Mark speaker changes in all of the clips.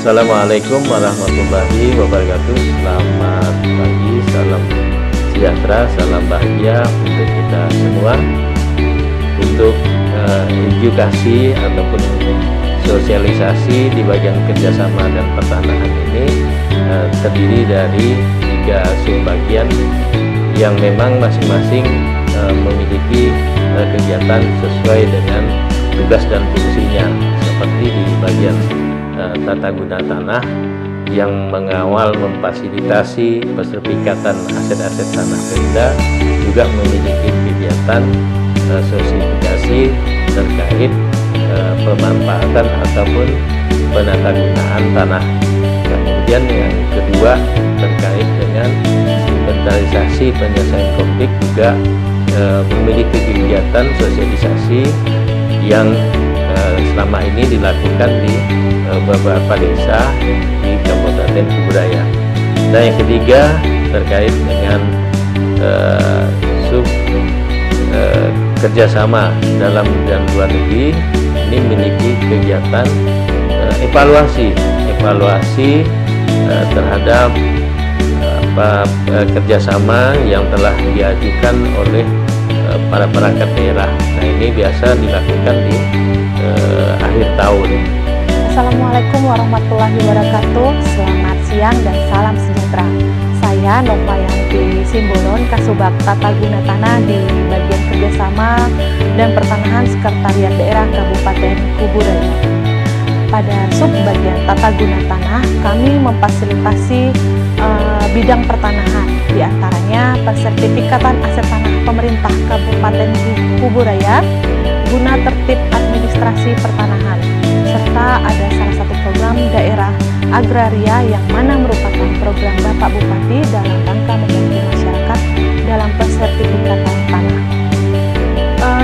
Speaker 1: Assalamualaikum warahmatullahi wabarakatuh. Selamat pagi, salam sejahtera, salam bahagia untuk kita semua. Untuk edukasi ataupun sosialisasi di bagian kerjasama dan pertanahan ini terdiri dari 3 subbagian yang memang masing-masing memiliki kegiatan sesuai dengan tugas dan fungsinya, seperti di bagian tata guna tanah yang mengawal memfasilitasi persertifikatan aset-aset tanah Perda, juga memiliki kegiatan sosialisasi terkait pemanfaatan ataupun penatagunaan tanah. Kemudian yang kedua terkait dengan inventarisasi penyelesaian konflik, juga memiliki kegiatan sosialisasi yang selama ini dilakukan di beberapa desa di Kabupaten Kuburaya. Dan yang ketiga terkait dengan kerjasama dalam dan luar negeri, ini memiliki kegiatan evaluasi terhadap kerjasama yang telah diajukan oleh para perangkat daerah. Nah, ini biasa dilakukan di akhir tahun.
Speaker 2: Assalamualaikum warahmatullahi wabarakatuh. Selamat siang dan salam sejahtera. Saya Novayanti Simbolon, Kasubag Tata Guna Tanah di bagian kerjasama dan pertanahan Sekretariat Daerah Kabupaten Kuburaya. Pada subbagian tata guna tanah, kami memfasilitasi bidang pertanahan, diantaranya pensertifikatan aset tanah pemerintah Kabupaten Kuburaya guna tertib administrasi pertanahan, serta ada salah satu program daerah agraria yang mana merupakan program Bapak Bupati dalam rangka membantu masyarakat dalam pensertifikatan tanah.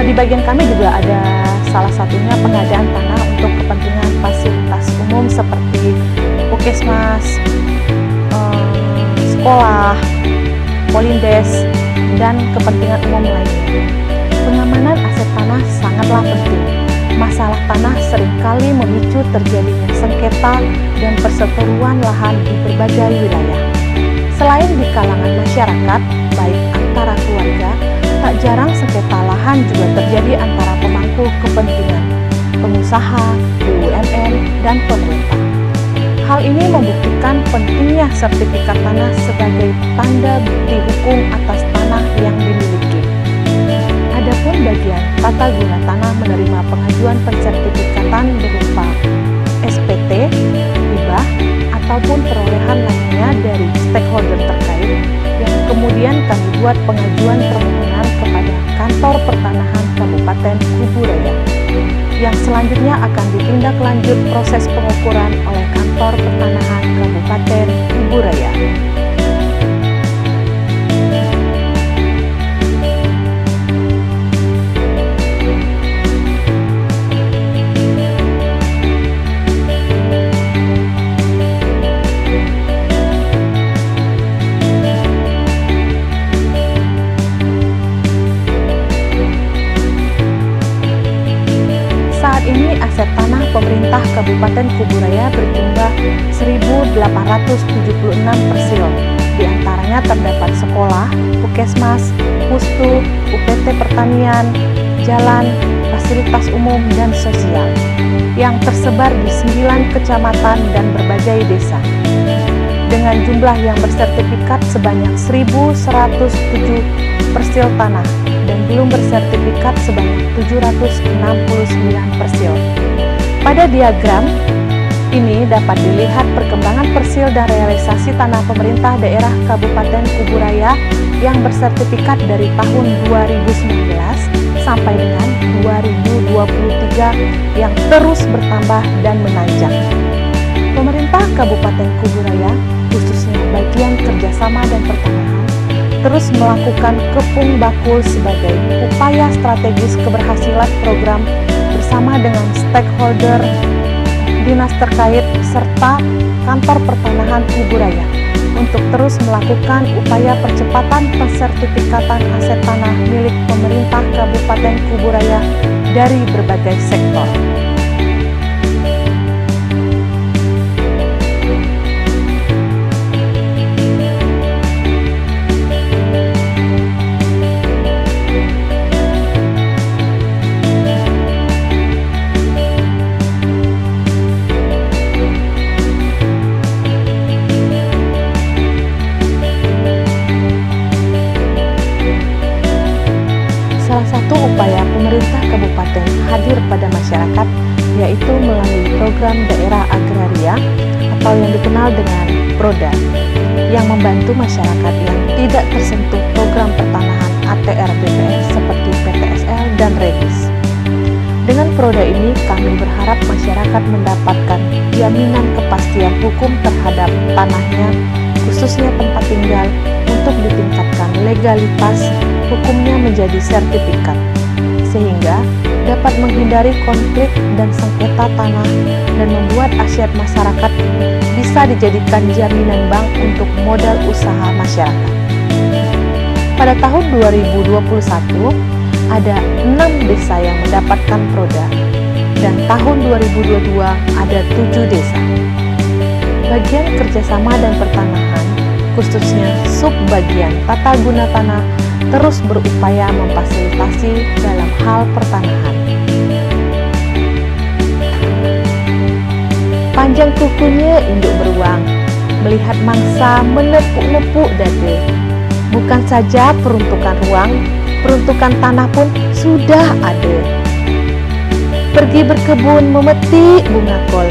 Speaker 2: Di bagian kami juga ada salah satunya pengadaan tanah untuk kepentingan fasilitas umum seperti puskesmas, sekolah, polindes, dan kepentingan umum lainnya. Pengamanan aset tanah sangatlah penting. Masalah tanah seringkali memicu terjadinya sengketa dan perseteruan lahan di berbagai wilayah. Selain di kalangan masyarakat, baik antara keluarga, tak jarang sengketa lahan juga terjadi antara pemangku kepentingan, pengusaha, BUMN, dan pemerintah. Hal ini membuktikan pentingnya sertifikat tanah sebagai tanda bukti hukum atas tanah yang dimiliki. Adapun bagian tata guna tanah menerima pengajuan pensertifikatan berupa SPT, hibah, ataupun perolehan lainnya dari stakeholder terkait, yang kemudian kami buat pengajuan permohonan kepada Kantor Pertanahan Kabupaten Kuburaya, yang selanjutnya akan ditindaklanjut proses pengukuran oleh Kantor Pertanahan Kabupaten Kuburaya. Saat ini aset tanah pemerintah Kabupaten Kuburaya berjumlah 1.876 parcel. Di antaranya terdapat sekolah, puskesmas, pustu, UPT pertanian, jalan, fasilitas umum, dan sosial yang tersebar di 9 kecamatan dan berbagai desa. Dengan jumlah yang bersertifikat sebanyak 1.107 parcel tanah dan belum bersertifikat sebanyak 769 parcel. Pada diagram ini dapat dilihat perkembangan parcel dan realisasi tanah pemerintah daerah Kabupaten Kuburaya yang bersertifikat dari tahun 2019 sampai dengan 2023 yang terus bertambah dan menanjak. Pemerintah Kabupaten Kuburaya, khususnya bagian kerjasama dan pertanahan, terus melakukan kepung bakul sebagai upaya strategis keberhasilan program bersama dengan stakeholder, dinas terkait, serta Kantor Pertanahan Kuburaya untuk terus melakukan upaya percepatan pensertifikatan aset tanah milik pemerintah Kabupaten Kuburaya dari berbagai sektor. Salah satu upaya pemerintah kabupaten hadir pada masyarakat yaitu melalui program daerah agraria atau yang dikenal dengan PRODA yang membantu masyarakat yang tidak tersentuh program pertanahan ATR BPS seperti PTSL dan REDIS. Dengan PRODA ini kami berharap masyarakat mendapatkan jaminan kepastian hukum terhadap tanahnya, khususnya tempat tinggal, untuk ditingkatkan legalitas hukumnya menjadi sertifikat, sehingga dapat menghindari konflik dan sengketa tanah dan membuat aset masyarakat bisa dijadikan jaminan bank untuk modal usaha masyarakat. Pada tahun 2021, ada 6 desa yang mendapatkan PRODA, dan tahun 2022 ada 7 desa. Bagian kerjasama dan pertanahan, khususnya subbagian tata guna tanah, terus berupaya memfasilitasi dalam hal pertanahan. Panjang kukunya induk beruang, melihat mangsa menepuk-nepuk dada. Bukan saja peruntukan ruang, peruntukan tanah pun sudah ada. Pergi berkebun memetik bunga kol,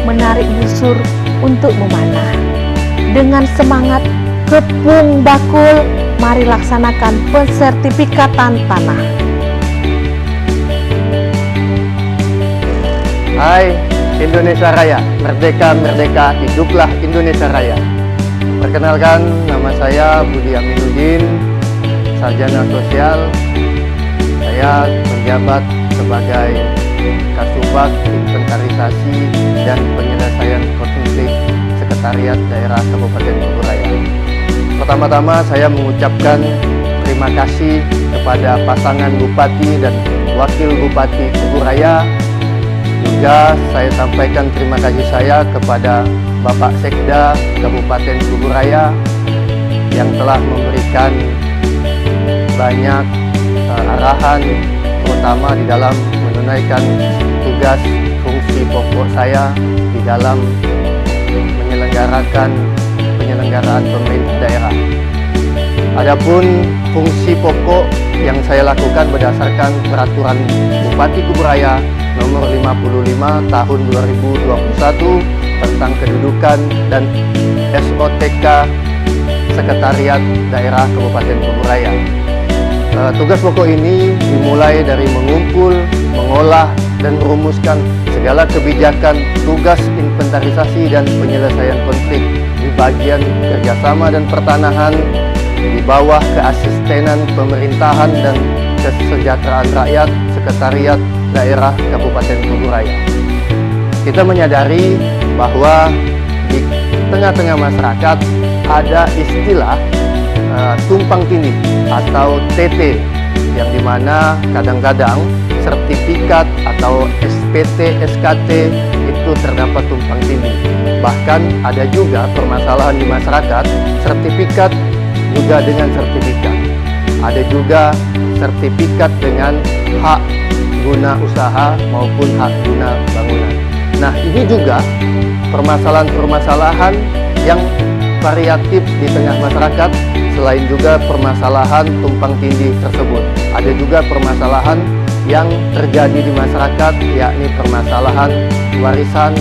Speaker 2: menarik busur untuk memanah. Dengan semangat kepung bakul, mari laksanakan pensertifikatan tanah.
Speaker 3: Hai Indonesia Raya, merdeka, merdeka, hiduplah Indonesia Raya. Perkenalkan, nama saya Budi Aminuddin, sarjana sosial. Saya menjabat sebagai Kasubag Inventarisasi dan Penyelesaian Konflik Sekretariat Daerah Kabupaten Kuburaya. Pertama-tama saya mengucapkan terima kasih kepada pasangan Bupati dan Wakil Bupati Kuburaya. Juga saya sampaikan terima kasih saya kepada Bapak Sekda Kabupaten Kuburaya yang telah memberikan banyak arahan, terutama di dalam menunaikan tugas fungsi pokok saya di dalam menyelenggarakan penyelenggaraan pemerintah daerah. Adapun fungsi pokok yang saya lakukan berdasarkan peraturan Bupati Kuburaya nomor 55 tahun 2021 tentang kedudukan dan SOTK Sekretariat Daerah Kabupaten Kuburaya. Tugas pokok ini dimulai dari mengumpul, mengolah, dan merumuskan segala kebijakan tugas inventarisasi dan penyelesaian konflik di bagian kerjasama dan pertanahan di bawah keasistenan pemerintahan dan kesejahteraan rakyat Sekretariat Daerah Kabupaten Kuburaya. Kita menyadari bahwa di tengah-tengah masyarakat ada istilah tumpang tindih atau TT, yang dimana kadang-kadang sertifikat atau SPT, SKT itu terdapat tumpang tindih. Bahkan ada juga permasalahan di masyarakat, sertifikat juga dengan sertifikat. Ada juga sertifikat dengan hak guna usaha maupun hak guna bangunan. Nah, ini juga permasalahan-permasalahan yang variatif di tengah masyarakat. Selain juga permasalahan tumpang tindih tersebut, ada juga permasalahan yang terjadi di masyarakat, yakni permasalahan warisan,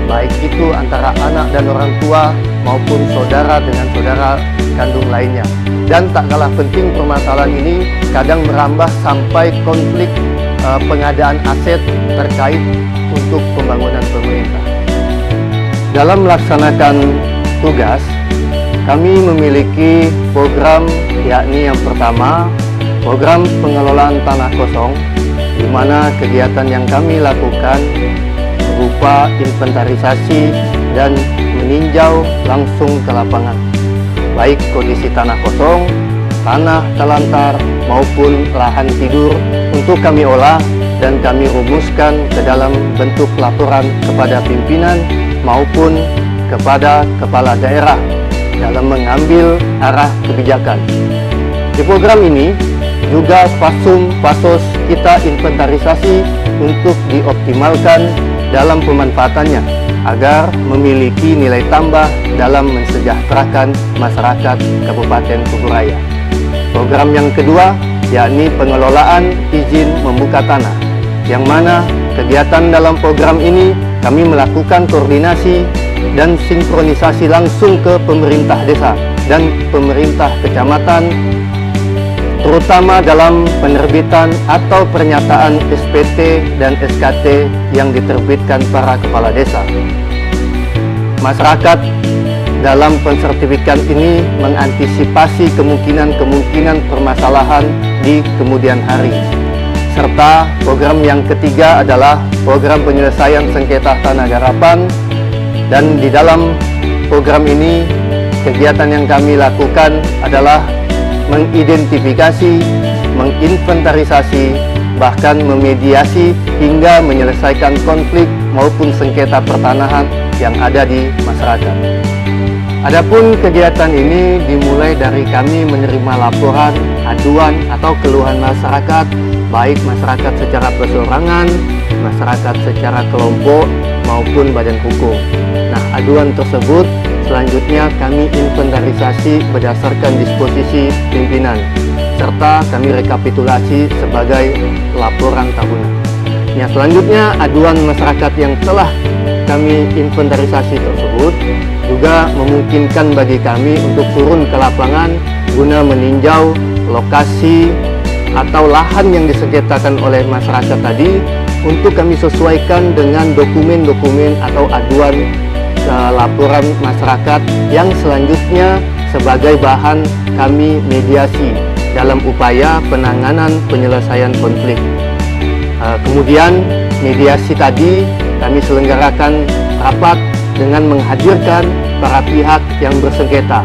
Speaker 3: baik itu antara anak dan orang tua maupun saudara dengan saudara kandung lainnya. Dan tak kalah penting, permasalahan ini kadang merambah sampai konflik pengadaan aset terkait untuk pembangunan pemerintah. Dalam melaksanakan tugas, kami memiliki program, yakni yang pertama, program pengelolaan tanah kosong, di mana kegiatan yang kami lakukan berupa inventarisasi dan meninjau langsung ke lapangan, baik kondisi tanah kosong, tanah telantar, maupun lahan tidur, untuk kami olah dan kami rumuskan ke dalam bentuk laporan kepada pimpinan maupun kepada kepala daerah dalam mengambil arah kebijakan. Di program ini juga fasos kita inventarisasi untuk dioptimalkan dalam pemanfaatannya agar memiliki nilai tambah dalam mensejahterakan masyarakat Kabupaten Kuburaya. Program yang kedua, yakni pengelolaan izin membuka tanah, yang mana kegiatan dalam program ini kami melakukan koordinasi dan sinkronisasi langsung ke pemerintah desa dan pemerintah kecamatan, terutama dalam penerbitan atau pernyataan SPT dan SKT yang diterbitkan para kepala desa. Masyarakat dalam pensertifikat ini mengantisipasi kemungkinan permasalahan di kemudian hari. Serta program yang ketiga adalah program penyelesaian sengketa tanah garapan, dan di dalam program ini kegiatan yang kami lakukan adalah mengidentifikasi, menginventarisasi, bahkan memediasi hingga menyelesaikan konflik maupun sengketa pertanahan yang ada di masyarakat. Adapun kegiatan ini dimulai dari kami menerima laporan, aduan atau keluhan masyarakat, baik masyarakat secara perseorangan, masyarakat secara kelompok maupun badan hukum. Nah, aduan tersebut selanjutnya kami inventarisasi berdasarkan disposisi pimpinan, serta kami rekapitulasi sebagai laporan tahunan. Yang selanjutnya, aduan masyarakat yang telah kami inventarisasi tersebut juga memungkinkan bagi kami untuk turun ke lapangan guna meninjau lokasi atau lahan yang disengketakan oleh masyarakat tadi untuk kami sesuaikan dengan dokumen-dokumen atau aduan laporan masyarakat yang selanjutnya sebagai bahan kami mediasi dalam upaya penanganan penyelesaian konflik. Kemudian mediasi tadi kami selenggarakan rapat dengan menghadirkan para pihak yang bersengketa,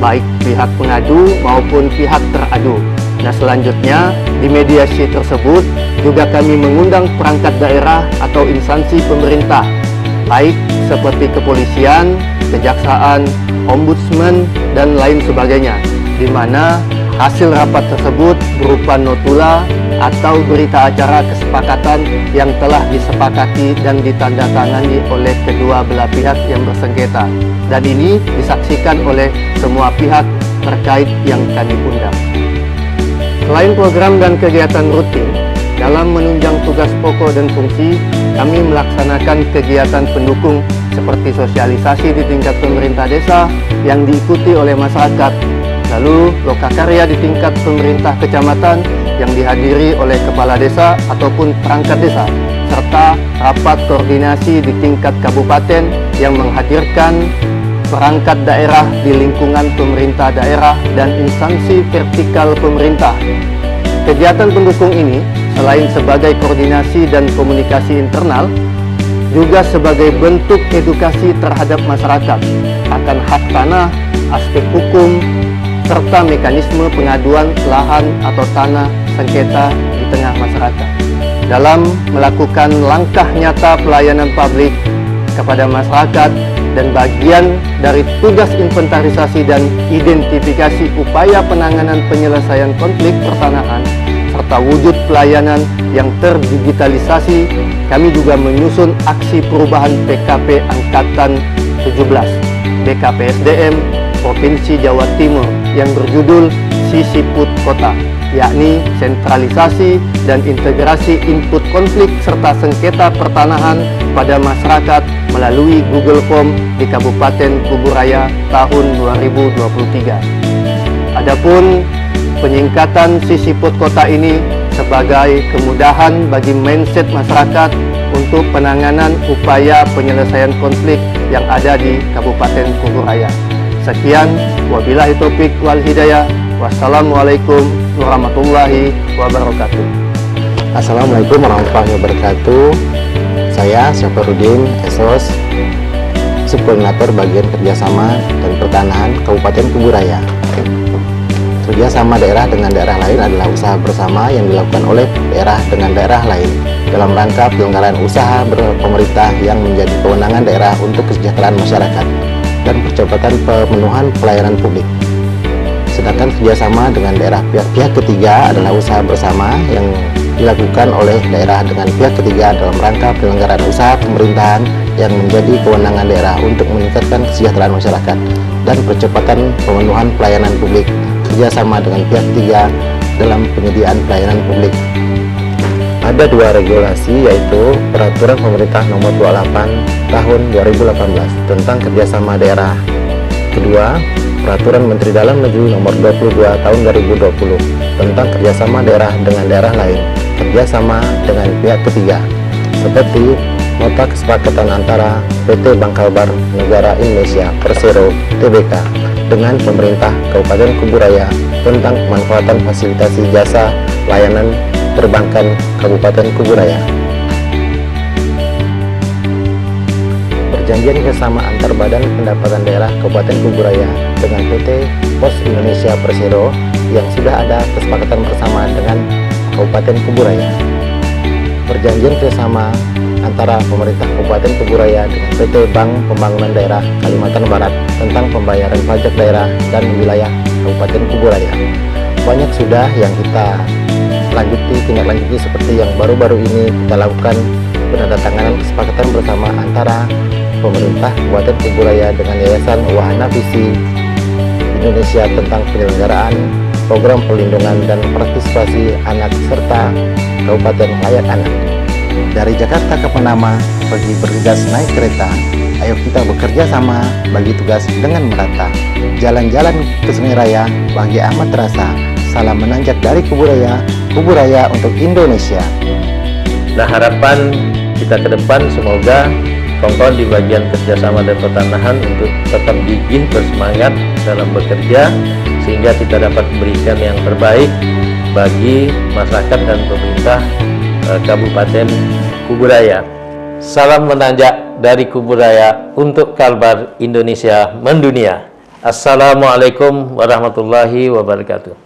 Speaker 3: baik pihak pengadu maupun pihak teradu. Nah, selanjutnya di mediasi tersebut juga kami mengundang perangkat daerah atau instansi pemerintah, baik seperti kepolisian, kejaksaan, ombudsman, dan lain sebagainya, di mana hasil rapat tersebut berupa notula atau berita acara kesepakatan yang telah disepakati dan ditandatangani oleh kedua belah pihak yang bersengketa, dan ini disaksikan oleh semua pihak terkait yang kami undang. Selain program dan kegiatan rutin, dalam menunjang tugas pokok dan fungsi, kami melaksanakan kegiatan pendukung seperti sosialisasi di tingkat pemerintah desa yang diikuti oleh masyarakat, lalu lokakarya di tingkat pemerintah kecamatan yang dihadiri oleh kepala desa ataupun perangkat desa, serta rapat koordinasi di tingkat kabupaten yang menghadirkan perangkat daerah di lingkungan pemerintah daerah dan instansi vertikal pemerintah. Kegiatan pendukung ini selain sebagai koordinasi dan komunikasi internal, juga sebagai bentuk edukasi terhadap masyarakat akan hak tanah, aspek hukum, serta mekanisme pengaduan lahan atau tanah sengketa di tengah masyarakat. Dalam melakukan langkah nyata pelayanan publik kepada masyarakat dan bagian dari tugas inventarisasi dan identifikasi upaya penanganan penyelesaian konflik pertanahan serta wujud pelayanan yang terdigitalisasi, kami juga menyusun aksi perubahan PKP Angkatan 17 BKPSDM Provinsi Jawa Timur yang berjudul Sisiput Kota, yakni sentralisasi dan integrasi input konflik serta sengketa pertanahan pada masyarakat melalui Google Form di Kabupaten Kuburaya tahun 2023. Adapun penyingkatan Sisiput Kota ini sebagai kemudahan bagi mindset masyarakat untuk penanganan upaya penyelesaian konflik yang ada di Kabupaten Kuburaya. Sekian, wabillahi taufik wal hidayah. Wassalamualaikum warahmatullahi wabarakatuh.
Speaker 4: Assalamualaikum warahmatullahi wabarakatuh. Saya Syafarudin Esos, Subkoordinator Bagian Kerjasama dan Pertanahan Kabupaten Kuburaya. Kerjasama daerah dengan daerah lain adalah usaha bersama yang dilakukan oleh daerah dengan daerah lain dalam rangka penyelenggaraan usaha berpemerintah yang menjadi kewenangan daerah untuk kesejahteraan masyarakat dan percepatan pemenuhan pelayanan publik. Sedangkan kerjasama dengan daerah pihak ketiga adalah usaha bersama yang dilakukan oleh daerah dengan pihak ketiga dalam rangka penyelenggaraan usaha pemerintahan yang menjadi kewenangan daerah untuk meningkatkan kesejahteraan masyarakat dan percepatan pemenuhan pelayanan publik. kerjasama dengan pihak ketiga dalam penyediaan pelayanan publik. Ada dua regulasi, yaitu Peraturan Pemerintah Nomor 28 Tahun 2018 tentang kerjasama daerah. Kedua, Peraturan Menteri Dalam Negeri Nomor 22 Tahun 2020 tentang kerjasama daerah dengan daerah lain, kerjasama dengan pihak ketiga, seperti Nota Kesepakatan antara PT Bank Kalbar Negara Indonesia Persero Tbk dengan pemerintah Kabupaten Kuburaya tentang pemanfaatan fasilitasi jasa layanan perbankan Kabupaten Kuburaya. Perjanjian kerjasama antar Badan Pendapatan Daerah Kabupaten Kuburaya dengan PT Pos Indonesia Persero yang sudah ada kesepakatan bersama dengan Kabupaten Kuburaya. Perjanjian kerjasama antara pemerintah Kabupaten Kuburaya dengan PT Bank Pembangunan Daerah Kalimantan Barat tentang pembayaran pajak daerah dan wilayah Kabupaten Kuburaya. Banyak sudah yang kita tindak lanjuti, seperti yang baru-baru ini kita lakukan penandatanganan kesepakatan bersama antara pemerintah Kabupaten Kuburaya dengan Yayasan Wahana Visi Indonesia tentang penyelenggaraan program perlindungan dan partisipasi anak serta Kabupaten Layak Anak. Dari Jakarta ke Panama, bagi bergegas naik kereta, ayo kita bekerja sama bagi tugas dengan merata. Jalan-jalan ke Sungai Raya bagi amat terasa. Salam menanjak dari Kuburaya, Kuburaya untuk Indonesia.
Speaker 1: Nah, harapan kita ke depan semoga kawan-kawan di bagian kerjasama dan pertanahan untuk tetap gigih bersemangat dalam bekerja, sehingga kita dapat memberikan yang terbaik bagi masyarakat dan pemerintah Kabupaten Kuburaya. Salam menanjak dari Kuburaya untuk Kalbar Indonesia mendunia. Assalamualaikum warahmatullahi wabarakatuh.